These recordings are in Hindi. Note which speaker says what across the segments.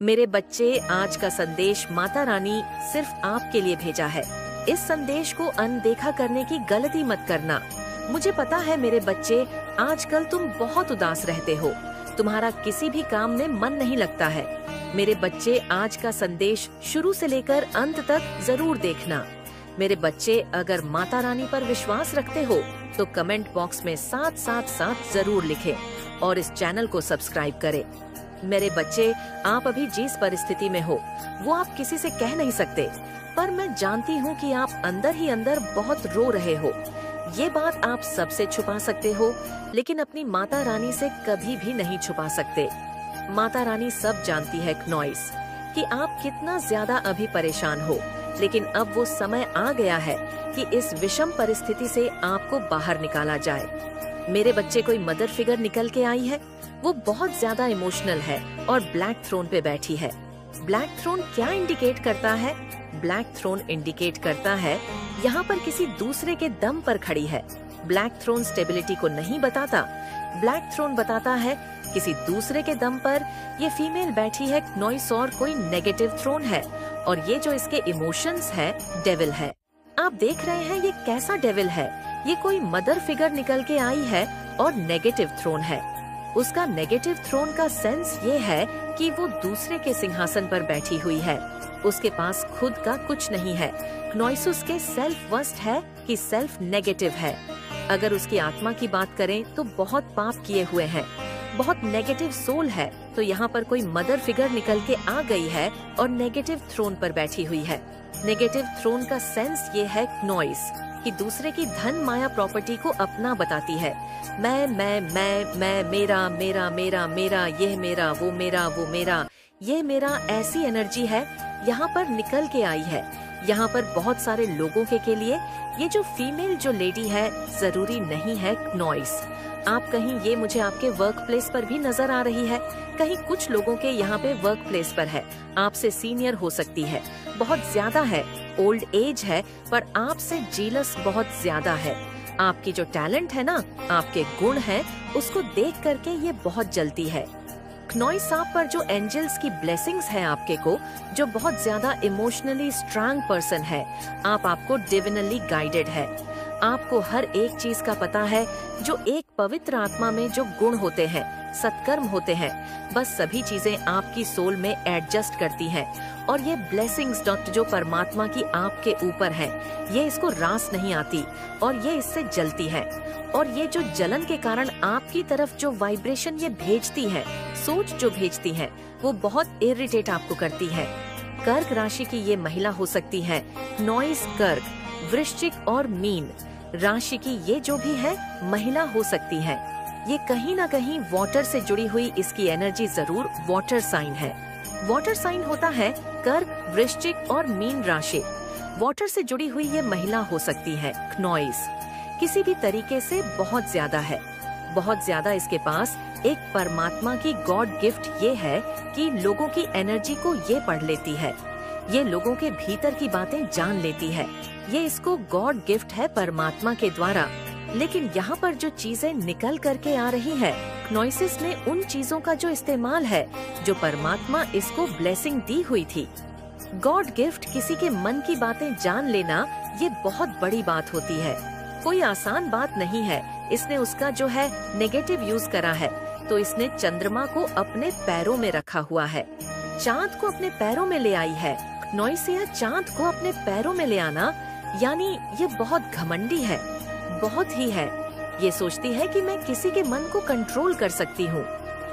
Speaker 1: मेरे बच्चे, आज का संदेश माता रानी सिर्फ आपके लिए भेजा है। इस संदेश को अनदेखा करने की गलती मत करना। मुझे पता है मेरे बच्चे, आजकल तुम बहुत उदास रहते हो। तुम्हारा किसी भी काम में मन नहीं लगता है। मेरे बच्चे, आज का संदेश शुरू से लेकर अंत तक जरूर देखना। मेरे बच्चे, अगर माता रानी पर विश्वास रखते हो तो कमेंट बॉक्स में 777 जरूर लिखें और इस चैनल को सब्सक्राइब करें। मेरे बच्चे, आप अभी जिस परिस्थिति में हो वो आप किसी से कह नहीं सकते, पर मैं जानती हूँ कि आप अंदर ही अंदर बहुत रो रहे हो। ये बात आप सबसे छुपा सकते हो, लेकिन अपनी माता रानी से कभी भी नहीं छुपा सकते। माता रानी सब जानती है क्नॉइस, कि आप कितना ज्यादा अभी परेशान हो, लेकिन अब वो समय आ गया है कि इस विषम परिस्थिति से आपको बाहर निकाला जाए। मेरे बच्चे, कोई मदर फिगर निकल के आई है। वो बहुत ज्यादा इमोशनल है और ब्लैक थ्रोन पे बैठी है। ब्लैक थ्रोन क्या इंडिकेट करता है? ब्लैक थ्रोन इंडिकेट करता है यहाँ पर किसी दूसरे के दम पर खड़ी है। ब्लैक थ्रोन स्टेबिलिटी को नहीं बताता। ब्लैक थ्रोन बताता है किसी दूसरे के दम पर ये फीमेल बैठी है क्नॉइस, और कोई नेगेटिव थ्रोन है, और ये जो इसके इमोशंस है, डेविल है। आप देख रहे हैं ये कैसा डेविल है। ये कोई मदर फिगर निकल के आई है और नेगेटिव थ्रोन है। उसका नेगेटिव थ्रोन का सेंस ये है कि वो दूसरे के सिंहासन पर बैठी हुई है। उसके पास खुद का कुछ नहीं है। क्नॉइस के सेल्फ वर्स्ट है कि सेल्फ नेगेटिव है। अगर उसकी आत्मा की बात करें तो बहुत पाप किए हुए हैं, बहुत नेगेटिव सोल है। तो यहाँ पर कोई मदर फिगर निकल के आ गई है और नेगेटिव थ्रोन पर बैठी हुई है। नेगेटिव थ्रोन का सेंस ये है क्नॉइस, कि दूसरे की धन माया प्रॉपर्टी को अपना बताती है। मैं, मेरा मेरा मेरा मेरा, ये मेरा, वो मेरा, वो मेरा, ये मेरा, ऐसी एनर्जी है यहाँ पर निकल के आई है। यहाँ पर बहुत सारे लोगों के लिए ये जो फीमेल जो लेडी है जरूरी नहीं है क्नॉइस। आप कहीं ये मुझे आपके वर्क प्लेस पर भी नजर आ रही है। कहीं कुछ लोगों के यहाँ पे वर्क प्लेस पर है, आपसे सीनियर हो सकती है, बहुत ज्यादा है, ओल्ड एज है, पर आपसे जीलस बहुत ज्यादा है। आपकी जो टैलेंट है ना, आपके गुण है, उसको देख करके ये बहुत जलती है। क्नॉइस आप पर जो एंजल्स की ब्लेसिंग्स है आपके को, जो बहुत ज्यादा इमोशनली स्ट्रांग पर्सन है, आपको डिविनली गाइडेड है। आपको हर एक चीज का पता है। जो एक पवित्र आत्मा में जो गुण होते हैं, सत्कर्म होते हैं, बस सभी चीजें आपकी सोल में एडजस्ट करती हैं। और ये ब्लेसिंग्स जो परमात्मा की आपके ऊपर है, ये इसको रास नहीं आती और ये इससे जलती है। और ये जो जलन के कारण आपकी तरफ जो वाइब्रेशन ये भेजती है, सोच जो भेजती है, वो बहुत इरिटेट आपको करती है। कर्क राशि की ये महिला हो सकती है। क्नॉइस कर्क, वृश्चिक और मीन राशि की ये जो भी है महिला हो सकती है। ये कहीं ना कहीं वाटर से जुड़ी हुई इसकी एनर्जी जरूर वाटर साइन है। वाटर साइन होता है कर्क, वृश्चिक और मीन राशि। वाटर से जुड़ी हुई ये महिला हो सकती है। क्नॉइस किसी भी तरीके से बहुत ज्यादा है, बहुत ज्यादा इसके पास एक परमात्मा की गॉड गिफ्ट ये है कि लोगों की एनर्जी को ये पढ़ लेती है, ये लोगों के भीतर की बातें जान लेती है। ये इसको गॉड गिफ्ट है परमात्मा के द्वारा। लेकिन यहाँ पर जो चीजें निकल करके आ रही है, क्नॉइसिस में उन चीजों का जो इस्तेमाल है जो परमात्मा इसको ब्लेसिंग दी हुई थी। गॉड गिफ्ट किसी के मन की बातें जान लेना, ये बहुत बड़ी बात होती है, कोई आसान बात नहीं है। इसने उसका जो है नेगेटिव यूज करा है, तो इसने चंद्रमा को अपने पैरों में रखा हुआ है, चांद को अपने पैरों में ले आई है। क्नॉइसिया चांद को अपने पैरों में ले आना, यानी ये बहुत घमंडी है, बहुत ही है। ये सोचती है कि मैं किसी के मन को कंट्रोल कर सकती हूँ।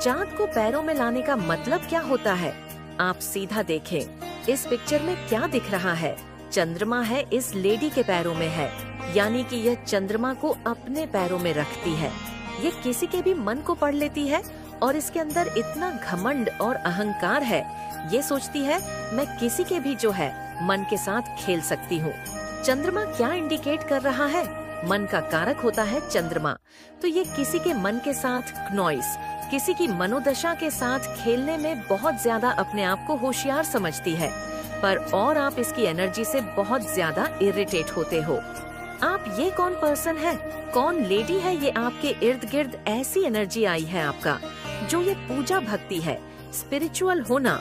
Speaker 1: चांद को पैरों में लाने का मतलब क्या होता है? आप सीधा देखें, इस पिक्चर में क्या दिख रहा है? चंद्रमा है, इस लेडी के पैरों में है, यानी कि यह चंद्रमा को अपने पैरों में रखती है। ये किसी के भी मन को पढ़ लेती है और इसके अंदर इतना घमंड और अहंकार है। ये सोचती है मैं किसी के भी जो है मन के साथ खेल सकती हूँ। चंद्रमा क्या इंडिकेट कर रहा है? मन का कारक होता है चंद्रमा। तो ये किसी के मन के साथ, क्नॉइस किसी की मनोदशा के साथ खेलने में बहुत ज्यादा अपने आप को होशियार समझती है, पर और आप इसकी एनर्जी से बहुत ज्यादा इरिटेट होते हो। आप ये कौन पर्सन है, कौन लेडी है ये आपके इर्द गिर्द ऐसी एनर्जी आई है आपका, जो ये पूजा भक्ति है, स्पिरिचुअल होना,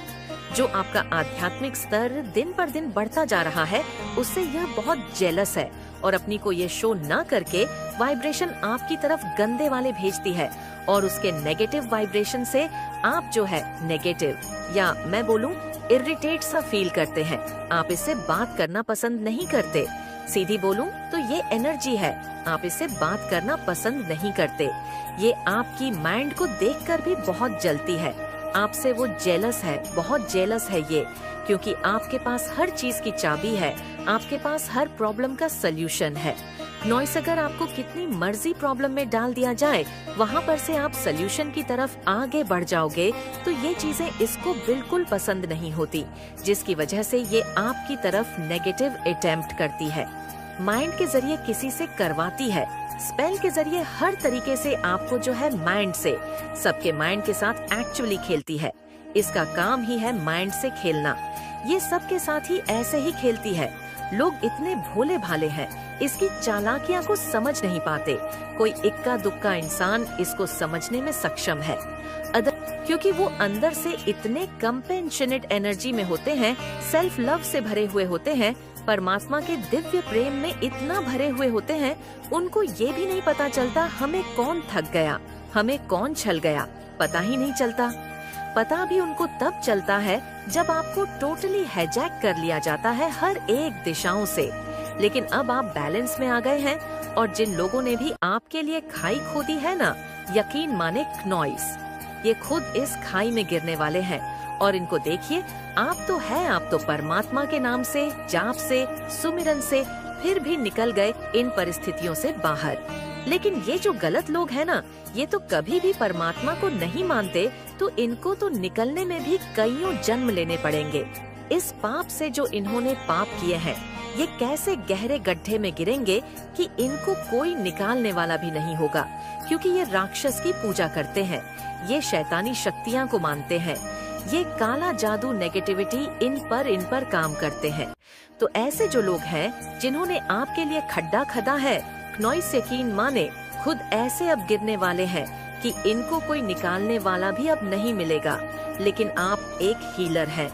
Speaker 1: जो आपका आध्यात्मिक स्तर दिन पर दिन बढ़ता जा रहा है, उससे यह बहुत जेलस है और अपनी को ये शो न करके वाइब्रेशन आपकी तरफ गंदे वाले भेजती है और उसके नेगेटिव वाइब्रेशन से आप जो है नेगेटिव या मैं बोलूं इरिटेट सा फील करते हैं। आप इससे बात करना पसंद नहीं करते। सीधी बोलूं तो ये एनर्जी है, आप इससे बात करना पसंद नहीं करते। ये आपकी माइंड को देखकर भी बहुत जलती है, आपसे वो जेलस है, बहुत जेलस है ये, क्योंकि आपके पास हर चीज की चाबी है, आपके पास हर प्रॉब्लम का सल्यूशन है। नॉइस अगर आपको कितनी मर्जी प्रॉब्लम में डाल दिया जाए, वहाँ पर से आप सल्यूशन की तरफ आगे बढ़ जाओगे, तो ये चीजें इसको बिल्कुल पसंद नहीं होती, जिसकी वजह से ये आपकी तरफ नेगेटिव अटेम्प्ट करती है। माइंड के जरिए किसी से करवाती है, स्पेल के जरिए हर तरीके से आपको जो है माइंड से, सबके माइंड के साथ एक्चुअली खेलती है। इसका काम ही है माइंड से खेलना। ये सबके साथ ही ऐसे ही खेलती है। लोग इतने भोले भाले हैं, इसकी चालाकियां को समझ नहीं पाते। कोई इक्का दुक्का इंसान इसको समझने में सक्षम है, क्योंकि वो अंदर से इतने कंपेशनेट एनर्जी में होते हैं, सेल्फ लव से भरे हुए होते हैं, परमात्मा के दिव्य प्रेम में इतना भरे हुए होते हैं, उनको ये भी नहीं पता चलता हमें कौन ठग गया, हमें कौन छल गया, पता ही नहीं चलता। पता भी उनको तब चलता है जब आपको टोटली हाईजैक कर लिया जाता है हर एक दिशाओं से। लेकिन अब आप बैलेंस में आ गए हैं और जिन लोगों ने भी आपके लिए खाई खोदी है ना, यकीन माने क्नॉइस, ये खुद इस खाई में गिरने वाले हैं। और इनको देखिए, आप तो है, आप तो परमात्मा के नाम से, जाप से, सुमिरन से फिर भी निकल गए इन परिस्थितियों से बाहर। लेकिन ये जो गलत लोग हैं ना, ये तो कभी भी परमात्मा को नहीं मानते, तो इनको तो निकलने में भी कईयों जन्म लेने पड़ेंगे। इस पाप से जो इन्होंने पाप किए हैं, ये कैसे गहरे गड्ढे में गिरेंगे कि इनको कोई निकालने वाला भी नहीं होगा, क्योंकि ये राक्षस की पूजा करते हैं, ये शैतानी शक्तियाँ को मानते हैं, ये काला जादू नेगेटिविटी इन पर काम करते हैं। तो ऐसे जो लोग हैं जिन्होंने आपके लिए खड्डा खदा है, क्नॉइस यकीन माने खुद ऐसे अब गिरने वाले हैं कि इनको कोई निकालने वाला भी अब नहीं मिलेगा। लेकिन आप एक हीलर हैं।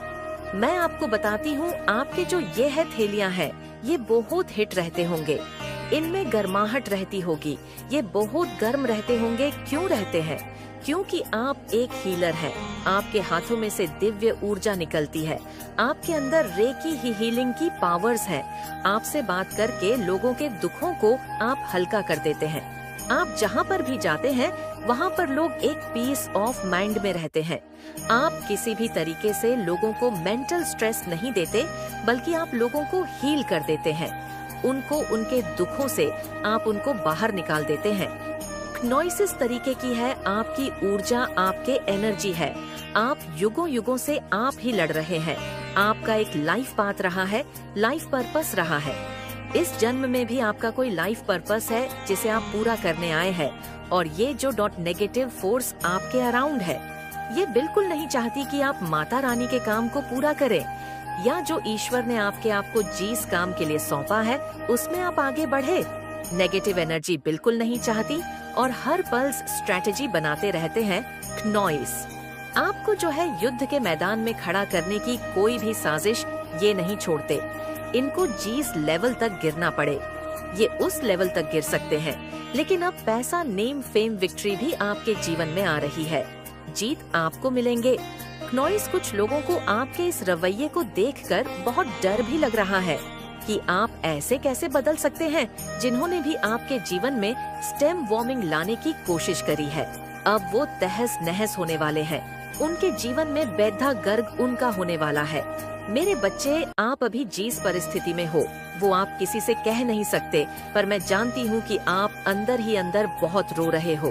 Speaker 1: मैं आपको बताती हूँ, आपके जो ये है थैलियाँ हैं, ये बहुत हिट रहते होंगे, इनमें गर्माहट रहती होगी, ये बहुत गर्म रहते होंगे। क्यों रहते हैं? क्योंकि आप एक हीलर हैं। आपके हाथों में से दिव्य ऊर्जा निकलती है, आपके अंदर रेकी ही हीलिंग की पावर्स हैं। आपसे बात करके लोगों के दुखों को आप हल्का कर देते हैं। आप जहाँ पर भी जाते हैं, वहाँ पर लोग एक पीस ऑफ माइंड में रहते हैं। आप किसी भी तरीके से लोगों को मेंटल स्ट्रेस नहीं देते, बल्कि आप लोगों को हील कर देते हैं। उनको उनके दुखों से आप उनको बाहर निकाल देते हैं। नॉइस इस तरीके की है, आपकी ऊर्जा, आपके एनर्जी है। आप युगों युगों से आप ही लड़ रहे हैं। आपका एक लाइफ पाथ रहा है, लाइफ पर्पस रहा है। इस जन्म में भी आपका कोई लाइफ पर्पस है जिसे आप पूरा करने आए हैं। और ये जो डॉट नेगेटिव फोर्स आपके अराउंड है, ये बिल्कुल नहीं चाहती कि आप माता रानी के काम को पूरा करें, या जो ईश्वर ने आपको जिस काम के लिए सौंपा है उसमें आप आगे बढ़े। नेगेटिव एनर्जी बिल्कुल नहीं चाहती और हर पल स्ट्रैटेजी बनाते रहते हैं क्नॉइस। आपको जो है युद्ध के मैदान में खड़ा करने की कोई भी साजिश ये नहीं छोड़ते। इनको जिस लेवल तक गिरना पड़े, ये उस लेवल तक गिर सकते हैं। लेकिन अब पैसा, नेम, फेम, विक्ट्री भी आपके जीवन में आ रही है, जीत आपको मिलेंगे। क्नॉइस, कुछ लोगों को आपके इस रवैये को देखकर बहुत डर भी लग रहा है कि आप ऐसे कैसे बदल सकते हैं, जिन्होंने भी आपके जीवन में स्टेम वार्मिंग लाने की कोशिश करी है। अब वो तहस नहस होने वाले हैं, उनके जीवन में बैधा गर्ग उनका होने वाला है। मेरे बच्चे, आप अभी जिस परिस्थिति में हो वो आप किसी से कह नहीं सकते, पर मैं जानती हूँ कि आप अंदर ही अंदर बहुत रो रहे हो।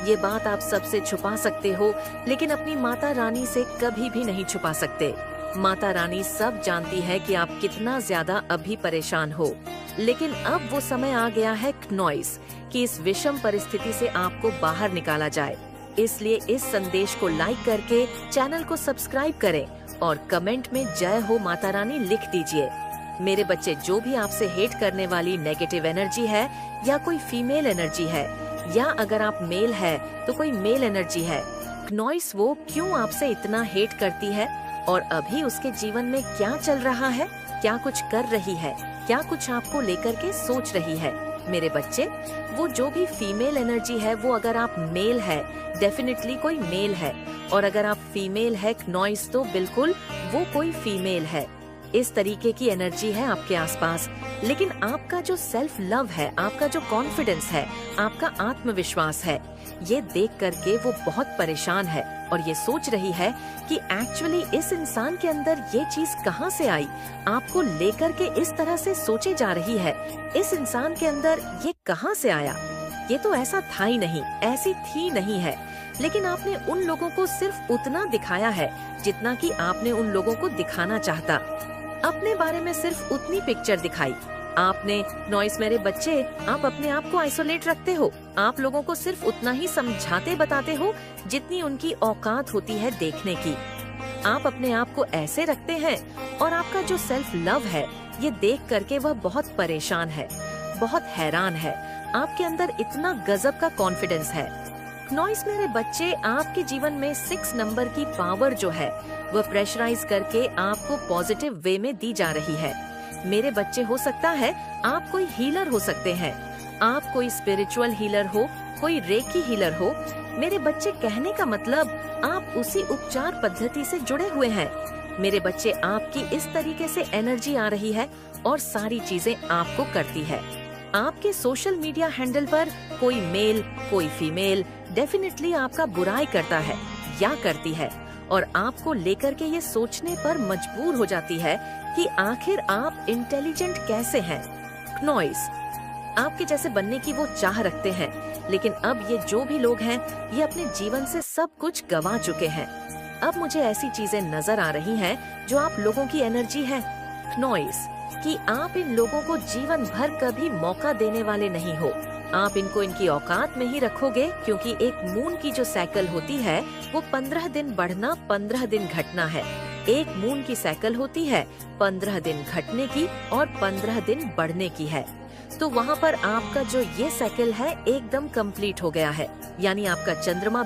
Speaker 1: ये बात आप सबसे छुपा सकते हो, लेकिन अपनी माता रानी से कभी भी नहीं छुपा सकते। माता रानी सब जानती है कि आप कितना ज्यादा अभी परेशान हो। लेकिन अब वो समय आ गया है क्नॉइस कि इस विषम परिस्थिति से आपको बाहर निकाला जाए। इसलिए इस संदेश को लाइक करके चैनल को सब्सक्राइब करें और कमेंट में जय हो माता रानी लिख दीजिए। मेरे बच्चे, जो भी आपसे हेट करने वाली नेगेटिव एनर्जी है, या कोई फीमेल एनर्जी है, या अगर आप मेल है तो कोई मेल एनर्जी है, क्नॉइस वो क्यों आपसे इतना हेट करती है, और अभी उसके जीवन में क्या चल रहा है, क्या कुछ कर रही है, क्या कुछ आपको लेकर के सोच रही है। मेरे बच्चे, वो जो भी फीमेल एनर्जी है, वो अगर आप मेल है, डेफिनेटली कोई मेल है, और अगर आप फीमेल है नॉइस, तो बिल्कुल वो कोई फीमेल है। इस तरीके की एनर्जी है आपके आसपास। लेकिन आपका जो सेल्फ लव है, आपका जो कॉन्फिडेंस है, आपका आत्मविश्वास है, ये देख करके वो बहुत परेशान है और ये सोच रही है कि एक्चुअली इस इंसान के अंदर ये चीज कहाँ से आई। आपको लेकर के इस तरह से सोचे जा रही है, इस इंसान के अंदर ये कहाँ से आया, ये तो ऐसा था ही नहीं, ऐसी थी नहीं है। लेकिन आपने उन लोगों को सिर्फ उतना दिखाया है जितना कि आपने उन लोगों को दिखाना चाहता। अपने बारे में सिर्फ उतनी पिक्चर दिखाई आपने। नॉइस मेरे बच्चे, आप अपने आप को आइसोलेट रखते हो। आप लोगों को सिर्फ उतना ही समझाते बताते हो जितनी उनकी औकात होती है देखने की। आप अपने आप को ऐसे रखते हैं और आपका जो सेल्फ लव है, ये देख करके वह बहुत परेशान है, बहुत हैरान है। आपके अंदर इतना गजब का कॉन्फिडेंस है। नॉइस मेरे बच्चे, आपके जीवन में 6 नंबर की पावर जो है, वह प्रेशराइज करके आपको पॉजिटिव वे में दी जा रही है। मेरे बच्चे, हो सकता है आप कोई हीलर हो सकते हैं, आप कोई स्पिरिचुअल हीलर हो, कोई रेकी हीलर हो। मेरे बच्चे, कहने का मतलब आप उसी उपचार पद्धति से जुड़े हुए हैं। मेरे बच्चे, आपकी इस तरीके से एनर्जी आ रही है और सारी चीजें आपको करती है। आपके सोशल मीडिया हैंडल पर कोई मेल, कोई फीमेल डेफिनेटली आपका बुराई करता है या करती है, और आपको लेकर के ये सोचने पर मजबूर हो जाती है कि आखिर आप इंटेलिजेंट कैसे हैं। नॉइस, आपके जैसे बनने की वो चाह रखते हैं, लेकिन अब ये जो भी लोग हैं, ये अपने जीवन से सब कुछ गंवा चुके हैं। अब मुझे ऐसी चीजें नजर आ रही हैं जो आप लोगों की एनर्जी है नॉइस, कि आप इन लोगों को जीवन भर कभी मौका देने वाले नहीं हो। आप इनको इनकी औकात में ही रखोगे, क्योंकि एक मून की जो साइकिल होती है, वो 15 दिन बढ़ना 15 दिन घटना है। एक मून की साइकिल होती है 15 दिन घटने की और 15 दिन बढ़ने की है। तो वहाँ पर आपका जो ये साइकिल है एकदम कंप्लीट हो गया है। यानी आपका चंद्रमा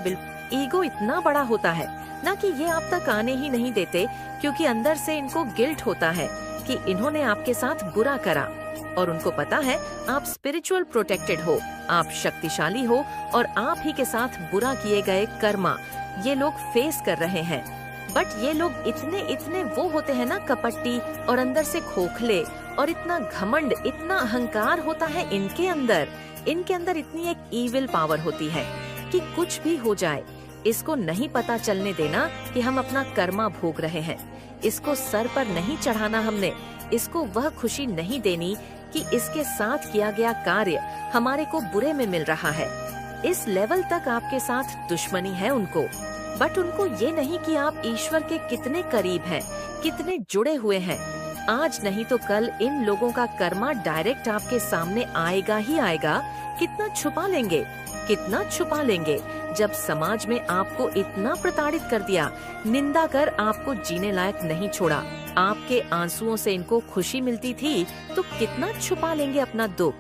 Speaker 1: ईगो इतना बड़ा होता है ना कि ये आप तक आने ही नहीं देते, क्योंकि अंदर से इनको गिल्ट होता है कि इन्होंने आपके साथ बुरा करा, और उनको पता है आप स्पिरिचुअल प्रोटेक्टेड हो, आप शक्तिशाली हो, और आप ही के साथ बुरा किए गए कर्मा ये लोग फेस कर रहे हैं। बट ये लोग इतने वो होते हैं ना, कपटी और अंदर से खोखले, और इतना घमंड, इतना अहंकार होता है इनके अंदर इतनी एक ईविल पावर होती है कि कुछ भी हो जाए, इसको नहीं पता चलने देना कि हम अपना कर्मा भोग रहे हैं। इसको सर पर नहीं चढ़ाना हमने, इसको वह खुशी नहीं देनी कि इसके साथ किया गया कार्य हमारे को बुरे में मिल रहा है। इस लेवल तक आपके साथ दुश्मनी है उनको। बट उनको ये नहीं कि आप ईश्वर के कितने करीब हैं, कितने जुड़े हुए हैं। आज नहीं तो कल इन लोगों का कर्मा डायरेक्ट आपके सामने आएगा ही आएगा। कितना छुपा लेंगे जब समाज में आपको इतना प्रताड़ित कर दिया, निंदा कर आपको जीने लायक नहीं छोड़ा। आपके आंसुओं से इनको खुशी मिलती थी, तो कितना छुपा लेंगे अपना दुख।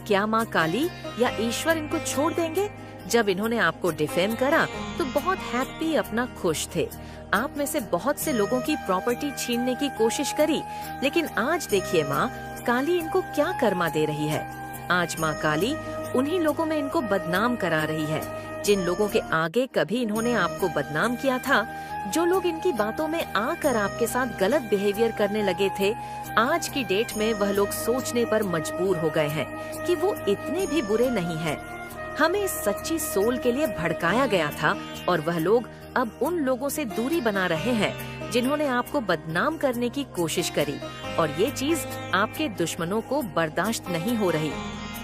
Speaker 1: क्या माँ काली या ईश्वर इनको छोड़ देंगे? जब इन्होंने आपको डिफेम करा तो बहुत हैप्पी, अपना खुश थे। आप में से बहुत से लोगों की प्रॉपर्टी छीनने की कोशिश करी, लेकिन आज देखिए माँ काली इनको क्या कर्मा दे रही है। आज माँ काली उन्हीं लोगों में इनको बदनाम करा रही है, जिन लोगों के आगे कभी इन्होंने आपको बदनाम किया था। जो लोग इनकी बातों में आकर आपके साथ गलत बिहेवियर करने लगे थे, आज की डेट में वह लोग सोचने पर मजबूर हो गए हैं कि वो इतने भी बुरे नहीं हैं। हमें सच्ची सोल के लिए भड़काया गया था, और वह लोग अब उन लोगों से दूरी बना रहे हैं जिन्होंने आपको बदनाम करने की कोशिश करी, और ये चीज आपके दुश्मनों को बर्दाश्त नहीं हो रही।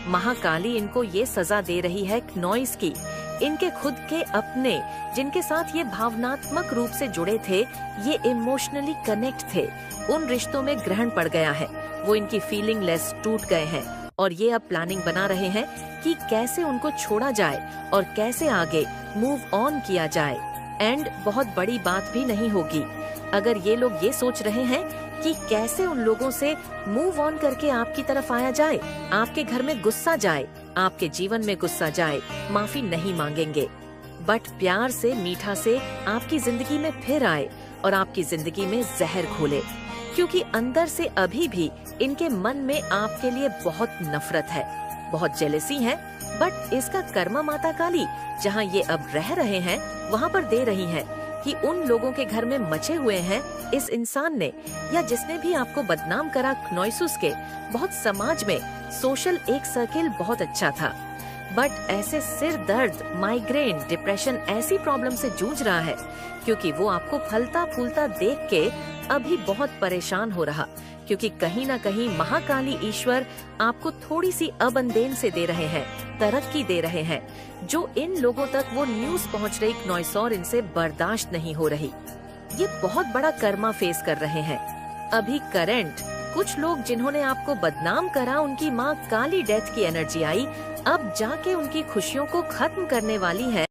Speaker 1: महाकाली इनको ये सजा दे रही है नॉइस की। इनके खुद के अपने, जिनके साथ ये भावनात्मक रूप से जुड़े थे, ये इमोशनली कनेक्ट थे, उन रिश्तों में ग्रहण पड़ गया है। वो इनकी फीलिंग लेस टूट गए हैं, और ये अब प्लानिंग बना रहे हैं कि कैसे उनको छोड़ा जाए और कैसे आगे मूव ऑन किया जाए। एंड बहुत बड़ी बात भी नहीं होगी अगर ये लोग ये सोच रहे हैं कि कैसे उन लोगों से मूव ऑन करके आपकी तरफ आया जाए, आपके घर में गुस्सा जाए, आपके जीवन में गुस्सा जाए, माफी नहीं मांगेंगे, बट प्यार से, मीठा से आपकी जिंदगी में फिर आए और आपकी जिंदगी में जहर घोले, क्योंकि अंदर से अभी भी इनके मन में आपके लिए बहुत नफरत है, बहुत जेलसी है। बट इसका कर्मा माता काली जहाँ ये अब रह रहे हैं वहाँ पर दे रही है कि उन लोगों के घर में मचे हुए हैं इस इंसान ने या जिसने भी आपको बदनाम करा क्नॉइसुस के बहुत समाज में सोशल एक सर्किल बहुत अच्छा था, बट ऐसे सिर दर्द, माइग्रेन, डिप्रेशन ऐसी प्रॉब्लम से जूझ रहा है क्योंकि वो आपको फलता फूलता देख के अभी बहुत परेशान हो रहा, क्योंकि कहीं ना कहीं महाकाली ईश्वर आपको थोड़ी सी अबंदेन से दे रहे हैं, तरक्की दे रहे हैं, जो इन लोगों तक वो न्यूज पहुंच रही क्नॉइसोर इनसे बर्दाश्त नहीं हो रही। ये बहुत बड़ा कर्मा फेस कर रहे हैं अभी करंट। कुछ लोग जिन्होंने आपको बदनाम करा, उनकी माँ काली डेथ की एनर्जी आई, अब जाके उनकी खुशियों को खत्म करने वाली है।